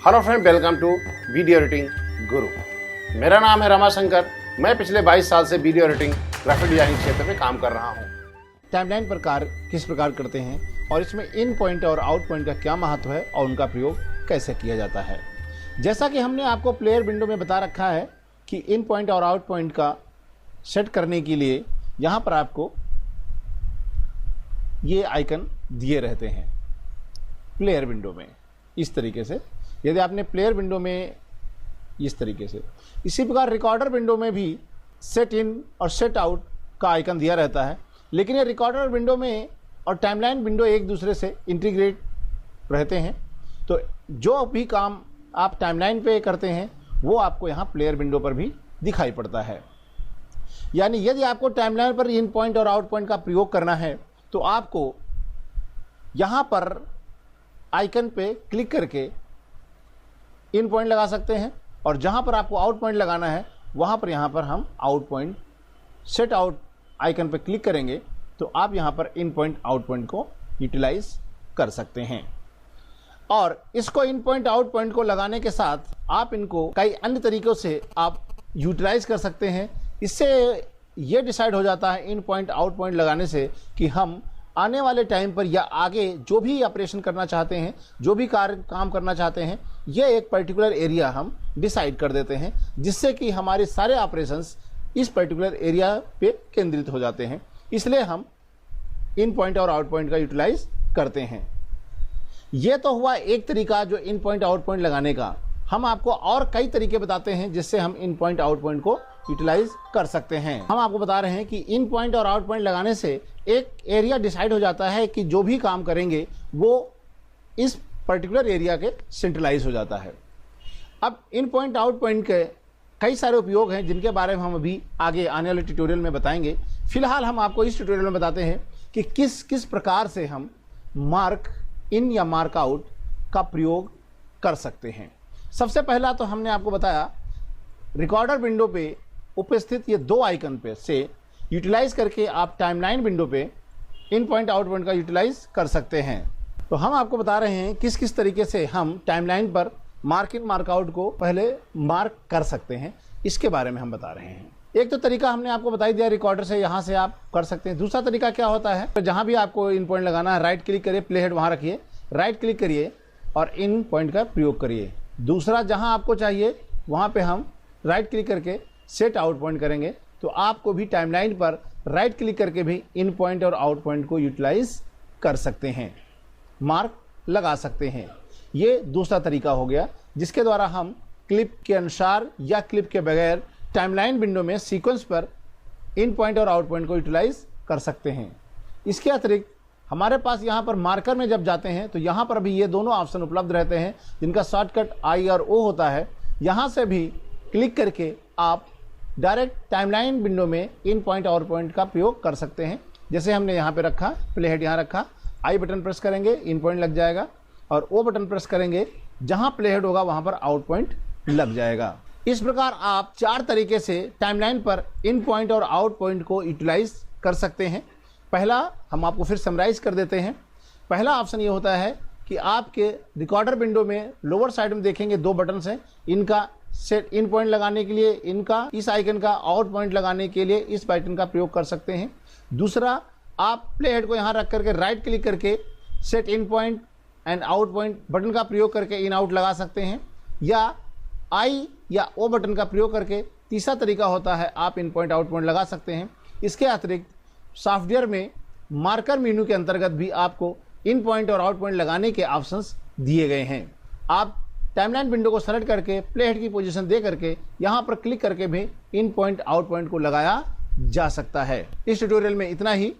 Hello friend, welcome to video editing guru. मेरा नाम है रमाशंकर। मैं पिछले 22 साल से वीडियो एडिटिंग ग्राफिक डिजाइनिंग क्षेत्र में काम कर रहा हूँ। टाइमलाइन प्रकार किस प्रकार करते हैं और इसमें इन पॉइंट और आउट पॉइंट का क्या महत्व है और उनका प्रयोग कैसे किया जाता है। जैसा कि हमने आपको प्लेयर विंडो में बता रखा है कि इन पॉइंट और आउट पॉइंट का सेट करने के लिए यहाँ पर आपको ये आइकन दिए रहते हैं प्लेयर विंडो में इस तरीके से। यदि आपने प्लेयर विंडो में इस तरीके से, इसी प्रकार रिकॉर्डर विंडो में भी सेट इन और सेट आउट का आइकन दिया रहता है। लेकिन ये रिकॉर्डर विंडो में और टाइमलाइन विंडो एक दूसरे से इंटीग्रेट रहते हैं, तो जो भी काम आप टाइमलाइन पे करते हैं वो आपको यहाँ प्लेयर विंडो पर भी दिखाई पड़ता है। यानी यदि आपको टाइमलाइन पर इन पॉइंट और आउट पॉइंट का प्रयोग करना है तो आपको यहाँ पर आइकन पे क्लिक करके इन पॉइंट लगा सकते हैं और जहाँ पर आपको आउट पॉइंट लगाना है वहाँ पर हम out point set out icon पे क्लिक करेंगे तो आप यहाँ पर इन पॉइंट आउट पॉइंट को यूटिलाइज कर सकते हैं। और इसको इन पॉइंट आउट पॉइंट को लगाने के साथ आप इनको कई अन्य तरीक़ों से आप यूटिलाइज कर सकते हैं। इससे ये डिसाइड हो जाता है इन पॉइंट आउट पॉइंट लगाने से कि हम आने वाले टाइम पर या आगे जो भी ऑपरेशन करना चाहते हैं, जो भी काम करना चाहते हैं, ये एक पर्टिकुलर एरिया हम डिसाइड कर देते हैं, जिससे कि हमारे सारे ऑपरेशंस इस पर्टिकुलर एरिया पे केंद्रित हो जाते हैं। इसलिए हम इन पॉइंट और आउट पॉइंट का यूटिलाइज करते हैं। ये तो हुआ एक तरीका जो इन पॉइंट आउट पॉइंट लगाने का। हम आपको और कई तरीके बताते हैं जिससे हम इन पॉइंट आउट पॉइंट को यूटिलाइज कर सकते हैं। हम आपको बता रहे हैं कि इन पॉइंट और आउट पॉइंट लगाने से एक एरिया डिसाइड हो जाता है कि जो भी काम करेंगे वो इस पर्टिकुलर एरिया के सेंट्रलाइज हो जाता है। अब इन पॉइंट आउट पॉइंट के कई सारे उपयोग हैं जिनके बारे में हम अभी आगे आने वाले ट्यूटोरियल में बताएंगे। फिलहाल हम आपको इस ट्यूटोरियल में बताते हैं कि किस किस प्रकार से हम मार्क इन या मार्क आउट का प्रयोग कर सकते हैं। सबसे पहला तो हमने आपको बताया रिकॉर्डर विंडो पे उपस्थित ये दो आइकन पे से यूटिलाइज करके आप टाइमलाइन विंडो पे इन पॉइंट आउट पॉइंट का यूटिलाइज कर सकते हैं। तो हम आपको बता रहे हैं किस किस तरीके से हम टाइमलाइन पर मार्क इन मार्क आउट को पहले मार्क कर सकते हैं, इसके बारे में हम बता रहे हैं। एक तो तरीका हमने आपको बता दिया, रिकॉर्डर से यहाँ से आप कर सकते हैं। दूसरा तरीका क्या होता है, तो जहाँ भी आपको इन पॉइंट लगाना है राइट क्लिक करिए, प्ले हेड वहाँ रखिए, राइट क्लिक करिए और इन पॉइंट का प्रयोग करिए। दूसरा, जहाँ आपको चाहिए वहाँ पे हम राइट क्लिक करके सेट आउट पॉइंट करेंगे तो आपको भी टाइमलाइन पर राइट क्लिक करके भी इन पॉइंट और आउट पॉइंट को यूटिलाइज कर सकते हैं, मार्क लगा सकते हैं। ये दूसरा तरीका हो गया जिसके द्वारा हम क्लिप के अनुसार या क्लिप के बगैर टाइमलाइन विंडो में सीक्वेंस पर इन पॉइंट और आउट पॉइंट को यूटिलाइज कर सकते हैं। इसके अतिरिक्त हमारे पास यहाँ पर मार्कर में जब जाते हैं तो यहाँ पर भी ये दोनों ऑप्शन उपलब्ध रहते हैं जिनका शॉर्टकट आई और ओ होता है। यहाँ से भी क्लिक करके आप डायरेक्ट टाइमलाइन विंडो में इन पॉइंट आउट पॉइंट का प्रयोग कर सकते हैं। जैसे हमने यहाँ पे रखा, प्ले हेड यहाँ रखा, आई बटन प्रेस करेंगे इन पॉइंट लग जाएगा और ओ बटन प्रेस करेंगे जहाँ प्ले हेड होगा वहाँ पर आउट पॉइंट लग जाएगा। इस प्रकार आप चार तरीके से टाइमलाइन पर इन पॉइंट और आउट पॉइंट को यूटिलाइज कर सकते हैं। पहला हम आपको फिर समराइज कर देते हैं। पहला ऑप्शन ये होता है कि आपके रिकॉर्डर विंडो में लोअर साइड में देखेंगे दो बटन हैं, इनका सेट इन पॉइंट लगाने के लिए इनका, इस आइकन का आउट पॉइंट लगाने के लिए इस बटन का प्रयोग कर सकते हैं। दूसरा, आप प्ले हेड को यहाँ रख करके राइट क्लिक करके set in point and out point button का प्रयोग करके इन आउट लगा सकते हैं, या आई या ओ बटन का प्रयोग करके तीसरा तरीका होता है आप इन पॉइंट आउट पॉइंट लगा सकते हैं। इसके अतिरिक्त सॉफ्टवेयर में मार्कर मेनू के अंतर्गत भी आपको इन पॉइंट और आउट पॉइंट लगाने के ऑप्शंस दिए गए हैं। आप टाइमलाइन विंडो को सेलेक्ट करके प्ले हेड की पोजीशन दे करके यहाँ पर क्लिक करके भी इन पॉइंट आउट पॉइंट को लगाया जा सकता है। इस ट्यूटोरियल में इतना ही।